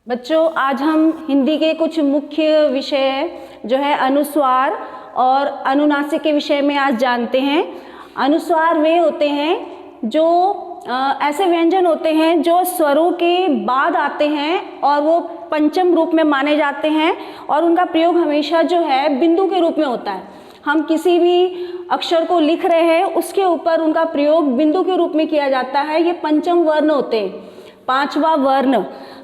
बच्चों, आज हम हिंदी के कुछ मुख्य विषय जो है अनुस्वार और अनुनासिक के विषय में आज जानते हैं। अनुस्वार वे होते हैं जो ऐसे व्यंजन होते हैं जो स्वरों के बाद आते हैं और वो पंचम रूप में माने जाते हैं और उनका प्रयोग हमेशा जो है बिंदु के रूप में होता है। हम किसी भी अक्षर को लिख रहे हैं उसके ऊपर उनका प्रयोग बिंदु के रूप में किया जाता है। ये पंचम वर्ण होते हैं। पांचवा वर्ण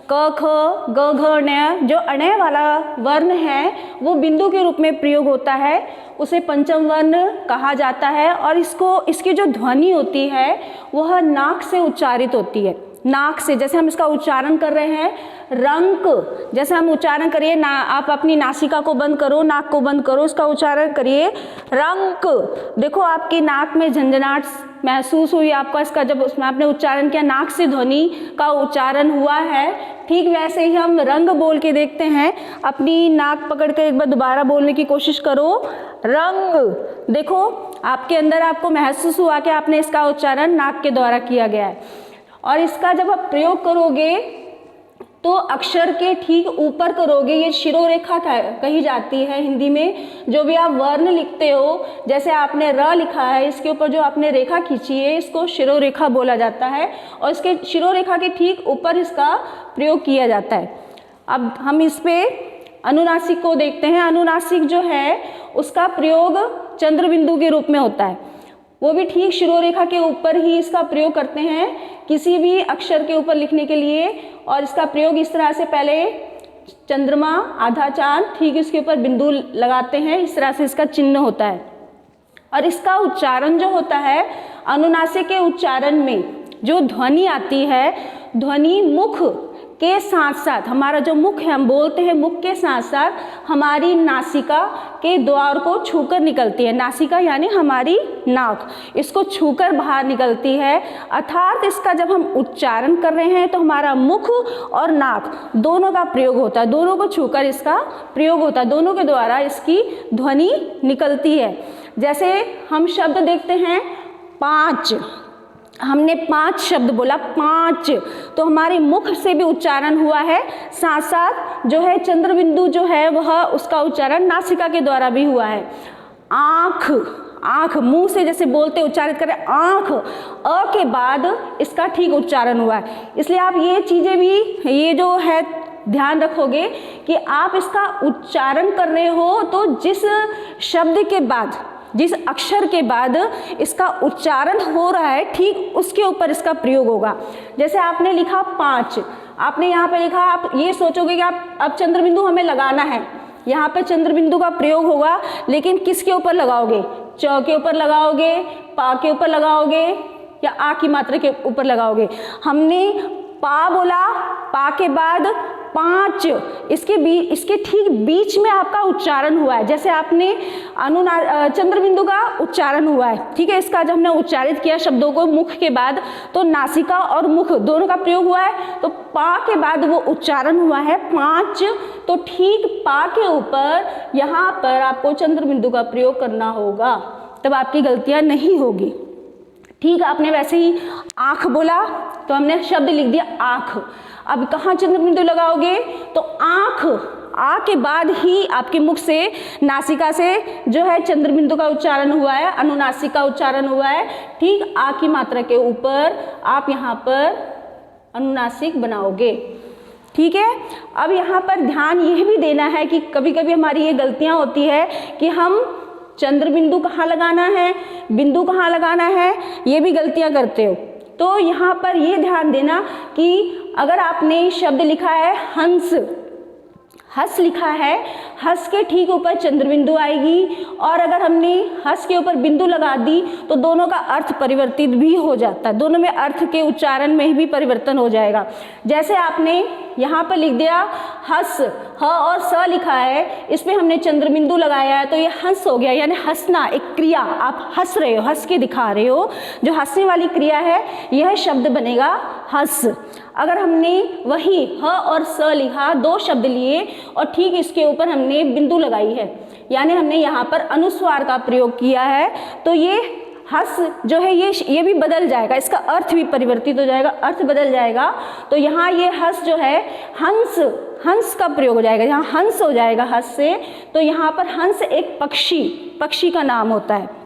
क ख ग घ ण, जो अणय वाला वर्ण है वो बिंदु के रूप में प्रयोग होता है, उसे पंचम वर्ण कहा जाता है। और इसकी जो ध्वनि होती है वह नाक से उच्चारित होती है। नाक से, जैसे हम इसका उच्चारण कर रहे हैं रंक, जैसे हम उच्चारण करिए ना, आप अपनी नासिका को बंद करो, नाक को बंद करो, इसका उच्चारण करिए रंक। देखो आपकी नाक में झंझनाहट महसूस हुई आपको, इसका जब उसमें आपने उच्चारण किया नाक से ध्वनि का उच्चारण हुआ है। ठीक वैसे ही हम रंग बोल के देखते हैं। अपनी नाक पकड़ कर एक बार दोबारा बोलने की कोशिश करो, रंग। देखो आपके अंदर आपको महसूस हुआ कि आपने इसका उच्चारण नाक के द्वारा किया गया है। और इसका जब आप प्रयोग करोगे तो अक्षर के ठीक ऊपर करोगे। ये शिरोरेखा कही जाती है हिंदी में। जो भी आप वर्ण लिखते हो, जैसे आपने र लिखा है, इसके ऊपर जो आपने रेखा खींची है इसको शिरोरेखा बोला जाता है और इसके शिरोरेखा के ठीक ऊपर इसका प्रयोग किया जाता है। अब हम इस पे अनुनासिक को देखते हैं। अनुनासिक जो है उसका प्रयोग चंद्र बिंदु के रूप में होता है। वो भी ठीक शिरोरेखा के ऊपर ही इसका प्रयोग करते हैं किसी भी अक्षर के ऊपर लिखने के लिए। और इसका प्रयोग इस तरह से, पहले चंद्रमा, आधा चांद, ठीक इसके ऊपर बिंदु लगाते हैं, इस तरह से इसका चिन्ह होता है। और इसका उच्चारण जो होता है, अनुनासिक के उच्चारण में जो ध्वनि आती है, ध्वनि मुख के साथ साथ, हमारा जो मुख है, हम बोलते हैं मुख के साथ साथ हमारी नासिका के द्वार को छूकर निकलती है। नासिका यानी हमारी नाक, इसको छूकर बाहर निकलती है। अर्थात इसका जब हम उच्चारण कर रहे हैं तो हमारा मुख और नाक दोनों का प्रयोग होता है, दोनों को छूकर इसका प्रयोग होता है, दोनों के द्वारा इसकी ध्वनि निकलती है। जैसे हम शब्द देखते हैं पाँच, हमने 5 शब्द बोला, 5, तो हमारे मुख से भी उच्चारण हुआ है, साथ साथ जो है चंद्र बिंदु जो है वह उसका उच्चारण नासिका के द्वारा भी हुआ है। आँख, आँख मुंह से जैसे बोलते उच्चारित करें आँख, अ के बाद इसका ठीक उच्चारण हुआ है। इसलिए आप ये चीज़ें भी, ये जो है ध्यान रखोगे कि आप इसका उच्चारण कर रहे हो तो जिस शब्द के बाद, जिस अक्षर के बाद इसका उच्चारण हो रहा है ठीक उसके ऊपर इसका प्रयोग होगा। जैसे आपने लिखा 5, आपने यहाँ पे लिखा, आप ये सोचोगे कि आप अब चंद्र बिंदु हमें लगाना है, यहाँ पे चंद्र बिंदु का प्रयोग होगा, लेकिन किसके ऊपर लगाओगे? च के ऊपर लगाओगे, पा के ऊपर लगाओगे या आ की मात्रा के ऊपर लगाओगे? हमने पा बोला, पा के बाद 5, इसके ठीक बीच में आपका उच्चारण हुआ है। जैसे आपने चंद्र बिंदु का उच्चारण हुआ है, ठीक है, इसका जब हमने उच्चारित किया शब्दों को मुख के बाद तो नासिका और मुख दोनों का प्रयोग हुआ है, तो पा के बाद वो उच्चारण हुआ है 5, तो ठीक पा के ऊपर यहाँ पर आपको चंद्र बिंदु का प्रयोग करना होगा, तब आपकी गलतियाँ नहीं होगी। ठीक, आपने वैसे ही आँख बोला तो हमने शब्द लिख दिया आँख। अब कहाँ चंद्र बिंदु लगाओगे? तो आँख, आ के बाद ही आपके मुख से, नासिका से जो है चंद्र बिंदु का उच्चारण हुआ है, अनुनासिक का उच्चारण हुआ है। ठीक आ की मात्रा के ऊपर आप यहाँ पर अनुनासिक बनाओगे। ठीक है, अब यहाँ पर ध्यान यह भी देना है कि कभी कभी हमारी ये गलतियाँ होती है कि हम चंद्र बिंदु कहाँ लगाना है, बिंदु कहाँ लगाना है, ये भी गलतियाँ करते हो। तो यहाँ पर ये ध्यान देना कि अगर आपने शब्द लिखा है हंस, हंस लिखा है, हंस के ठीक ऊपर चंद्र बिंदु आएगी, और अगर हमने हंस के ऊपर बिंदु लगा दी तो दोनों का अर्थ परिवर्तित भी हो जाता है, दोनों में अर्थ के उच्चारण में भी परिवर्तन हो जाएगा। जैसे आपने यहाँ पर लिख दिया हंस, ह और स लिखा है, इस पर हमने चंद्र बिंदु लगाया है तो ये हंस हो गया, यानी हंसना एक क्रिया, आप हंस रहे हो, हंस के दिखा रहे हो, जो हंसने वाली क्रिया है यह शब्द बनेगा हंस। अगर हमने वही ह और स लिखा, 2 शब्द लिए और ठीक इसके ऊपर हमने बिंदु लगाई है, यानी हमने यहाँ पर अनुस्वार का प्रयोग किया है, तो ये हस जो है ये भी बदल जाएगा, इसका अर्थ भी परिवर्तित हो जाएगा, अर्थ बदल जाएगा। तो यहाँ ये हस जो है हंस, हंस का प्रयोग हो जाएगा, यहाँ हंस हो जाएगा हस से। तो यहाँ पर हंस एक पक्षी का नाम होता है।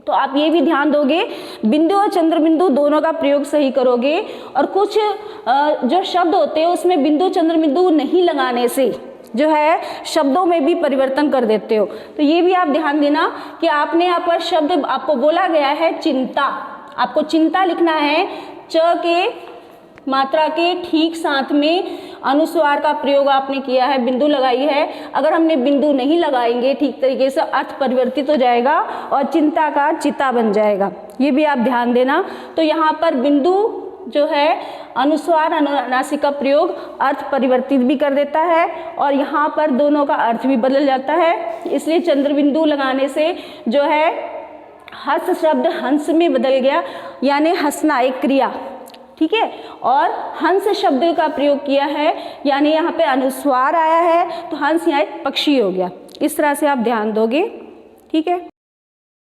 तो आप ये भी ध्यान दोगे, बिंदु और चंद्र बिंदु दोनों का प्रयोग सही करोगे। और कुछ जो शब्द होते हैं उसमें बिंदु चंद्र बिंदु नहीं लगाने से जो है शब्दों में भी परिवर्तन कर देते हो। तो ये भी आप ध्यान देना कि आपने यहाँ पर शब्द आपको बोला गया है चिंता, आपको चिंता लिखना है, च के मात्रा के ठीक साथ में अनुस्वार का प्रयोग आपने किया है, बिंदु लगाई है। अगर हमने बिंदु नहीं लगाएंगे ठीक तरीके से अर्थ परिवर्तित हो जाएगा और चिंता का चिता बन जाएगा, ये भी आप ध्यान देना। तो यहाँ पर बिंदु जो है अनुस्वार अनुनासिक का प्रयोग अर्थ परिवर्तित भी कर देता है और यहाँ पर दोनों का अर्थ भी बदल जाता है। इसलिए चंद्र बिंदु लगाने से जो है हस शब्द हंस में बदल गया, यानी हंसना एक क्रिया, ठीक है। और हंस शब्द का प्रयोग किया है, यानी यहाँ पे अनुस्वार आया है तो हंस यहाँ एक पक्षी हो गया। इस तरह से आप ध्यान दोगे, ठीक है।